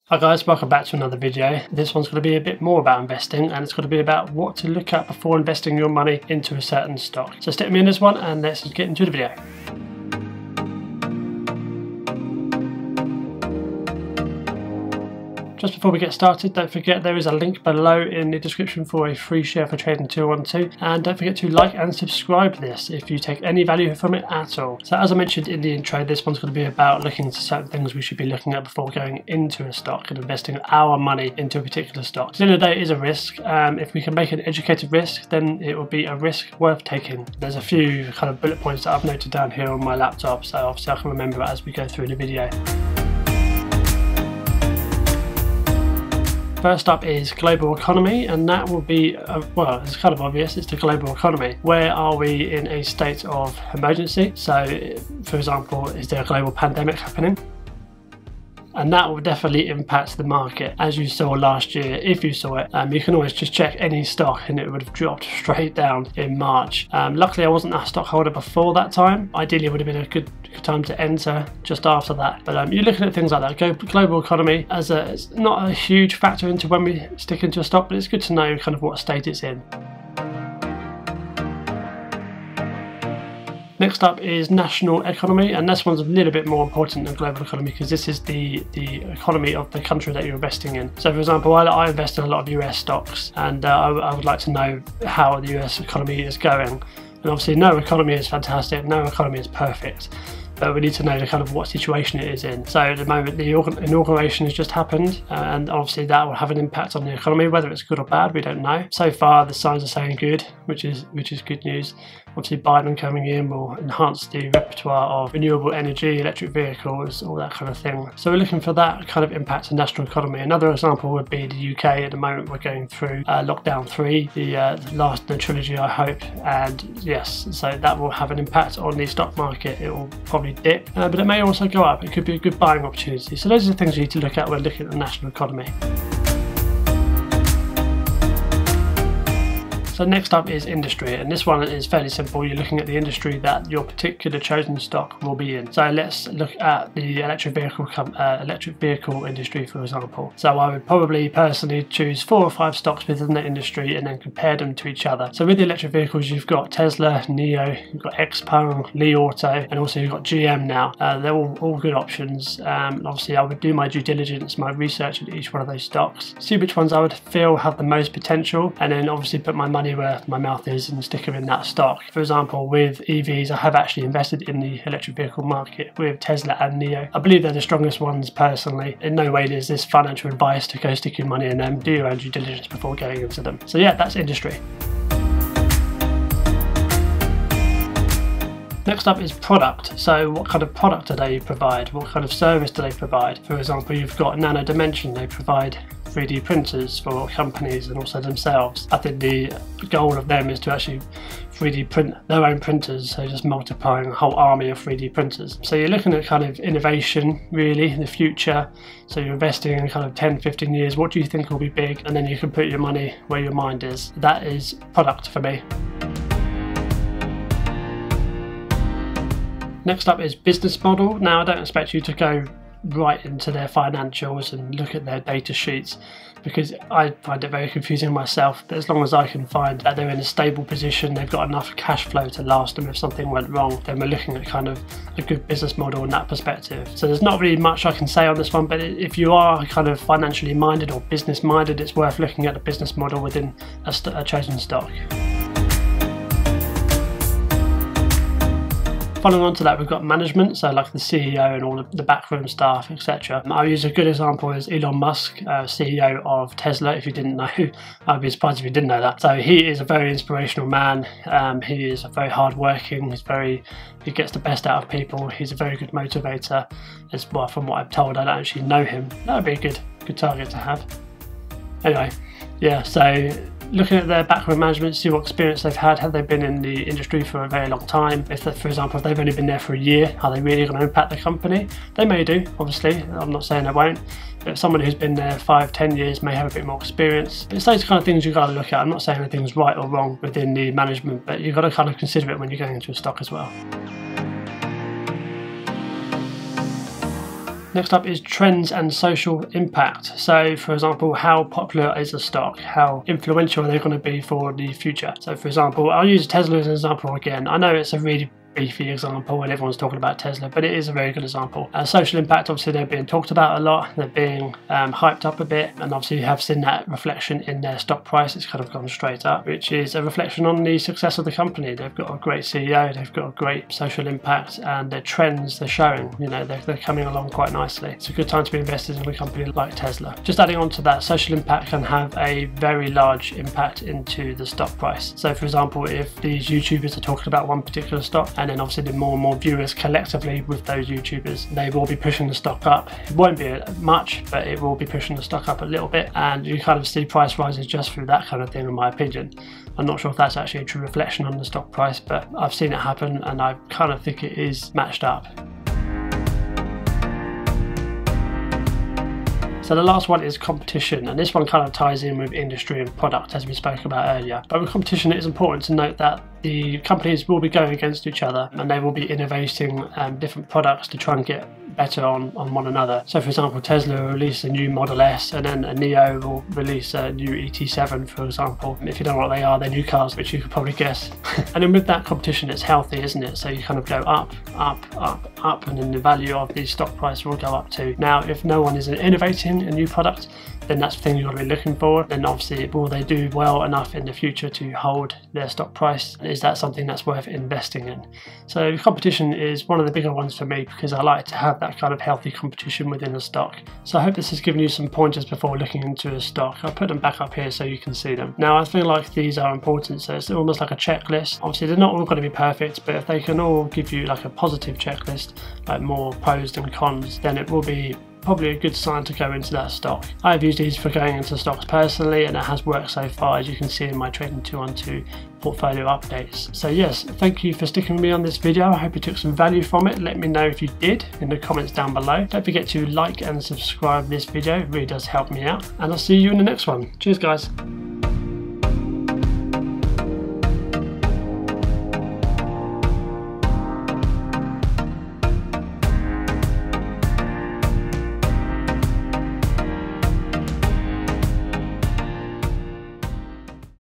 Hi guys, welcome back to another video. This one's going to be a bit more about investing, and it's going to be about what to look at before investing your money into a certain stock. So stick with me in this one and let's get into the video. Just before we get started, don't forget there is a link below in the description for a free share for Trading 212, and don't forget to like and subscribe to this if you take any value from it at all. So as I mentioned in the intro, this one's going to be about looking into certain things we should be looking at before going into a stock and investing our money into a particular stock. At the end of the day, it is a risk. If we can make an educated risk, then it will be a risk worth taking. There's a few kind of bullet points that I've noted down here on my laptop, so obviously I can remember it as we go through the video. First up is global economy, and that will be, well, it's kind of obvious, it's the global economy. Where are we in a state of emergency? So, for example, is there a global pandemic happening? And that will definitely impact the market. As you saw last year, if you saw it, you can always just check any stock and it would have dropped straight down in March. Luckily I wasn't a stockholder before that time. Ideally it would have been a good time to enter just after that. But you're looking at things like that. Global economy, it's not a huge factor into when we stick into a stock, but it's good to know kind of what state it's in. Next up is national economy, and this one's a little bit more important than global economy because this is the economy of the country that you're investing in. So for example, I invest in a lot of US stocks, and I would like to know how the US economy is going. And obviously no economy is fantastic, no economy is perfect, but we need to know the kind of what situation it is in. So at the moment the inauguration has just happened, and obviously that will have an impact on the economy. Whether it's good or bad, we don't know. So far the signs are saying good, which is good news. Obviously Biden coming in will enhance the repertoire of renewable energy, electric vehicles, all that kind of thing. So we're looking for that kind of impact on national economy. Another example would be the UK. At the moment we're going through lockdown 3, the last in the trilogy I hope, and yes, so that will have an impact on the stock market. It will probably dip, but it may also go up. It could be a good buying opportunity. So those are the things you need to look at when looking at the national economy. So next up is industry, and this one is fairly simple. You're looking at the industry that your particular chosen stock will be in. So let's look at the electric vehicle industry, for example. So I would probably personally choose 4 or 5 stocks within that industry and then compare them to each other. So with the electric vehicles, you've got Tesla, NIO, you've got XPeng, Li Auto, and also you've got GM now. They're all good options. Obviously I would do my due diligence, my research at each one of those stocks, see which ones I would feel have the most potential, and then obviously put my money where my mouth is and stick them in that stock. For example, with EVs, I have actually invested in the electric vehicle market with Tesla and NIO. I believe they're the strongest ones personally. In no way is this financial advice to go stick your money in them. Do your own due diligence before going into them. So yeah, that's industry. Next up is product. So what kind of product do they provide? What kind of service do they provide? For example, you've got Nano Dimension. They provide 3D printers for companies and also themselves. I think the goal of them is to actually 3D print their own printers, so just multiplying a whole army of 3D printers. So you're looking at kind of innovation really in the future. So you're investing in kind of 10-15 years. What do you think will be big? And then you can put your money where your mind is. That is product for me. Next up is business model. Now I don't expect you to go right into their financials and look at their data sheets, because I find it very confusing myself. But as long as I can find that they're in a stable position, they've got enough cash flow to last them if something went wrong, then we're looking at kind of a good business model in that perspective. So there's not really much I can say on this one, but if you are kind of financially minded or business minded, it's worth looking at the business model within a chosen stock. Following on to that, we've got management, so like the CEO and all the backroom staff, etc. I'll use a good example as Elon Musk, CEO of Tesla. If you didn't know, I'd be surprised if you didn't know that. So he is a very inspirational man. He is very hardworking. He gets the best out of people. He's a very good motivator. As well, from what I'm told, I don't actually know him. That would be a good target to have. Anyway, yeah. So looking at their background management, see what experience they've had. Have they been in the industry for a very long time? If, for example, if they've only been there for a year, are they really going to impact the company? They may do, obviously. I'm not saying they won't. But someone who's been there 5-10 years may have a bit more experience. It's those kind of things you've got to look at. I'm not saying anything's right or wrong within the management, but you've got to kind of consider it when you're going into a stock as well. Next up is trends and social impact. So for example, how popular is a stock? How influential are they going to be for the future? So for example, I'll use Tesla as an example again. I know it's a really beefy example and everyone's talking about Tesla, but it is a very good example. Social impact, obviously they're being talked about a lot, they're being hyped up a bit, and obviously you have seen that reflection in their stock price. It's kind of gone straight up, which is a reflection on the success of the company. They've got a great CEO, they've got a great social impact, and their trends they're showing, you know, they're coming along quite nicely. It's a good time to be invested in a company like Tesla. Just adding on to that, social impact can have a very large impact into the stock price. So for example, if these YouTubers are talking about one particular stock, and then obviously the more and more viewers collectively with those YouTubers, they will be pushing the stock up. It won't be much, but it will be pushing the stock up a little bit, and you kind of see price rises just through that kind of thing, in my opinion. I'm not sure if that's actually a true reflection on the stock price, but I've seen it happen and I kind of think it is matched up. So the last one is competition, and this one kind of ties in with industry and product as we spoke about earlier. But with competition, it is important to note that the companies will be going against each other and they will be innovating different products to try and get better on one another. So for example, Tesla will release a new Model S, and then a NIO will release a new ET7, for example. If you don't know what they are, they're new cars, which you could probably guess. And then with that competition, it's healthy, isn't it? So you kind of go up, up, up, up, and then the value of the stock price will go up too. Now, if no one is innovating a new product, then that's the thing you've got to be looking for. Then obviously, will they do well enough in the future to hold their stock price? Is that something that's worth investing in? So competition is one of the bigger ones for me, because I like to have that kind of healthy competition within a stock. So I hope this has given you some pointers before looking into a stock. I'll put them back up here so you can see them. Now I feel like these are important, so it's almost like a checklist. Obviously they're not all going to be perfect, but if they can all give you like a positive checklist, like more pros than cons, then it will be probably a good sign to go into that stock. I've used these for going into stocks personally, and it has worked so far, as you can see in my Trading 212 portfolio updates. So yes, thank you for sticking with me on this video. I hope you took some value from it. Let me know if you did in the comments down below. Don't forget to like and subscribe this video, it really does help me out, and I'll see you in the next one. Cheers guys.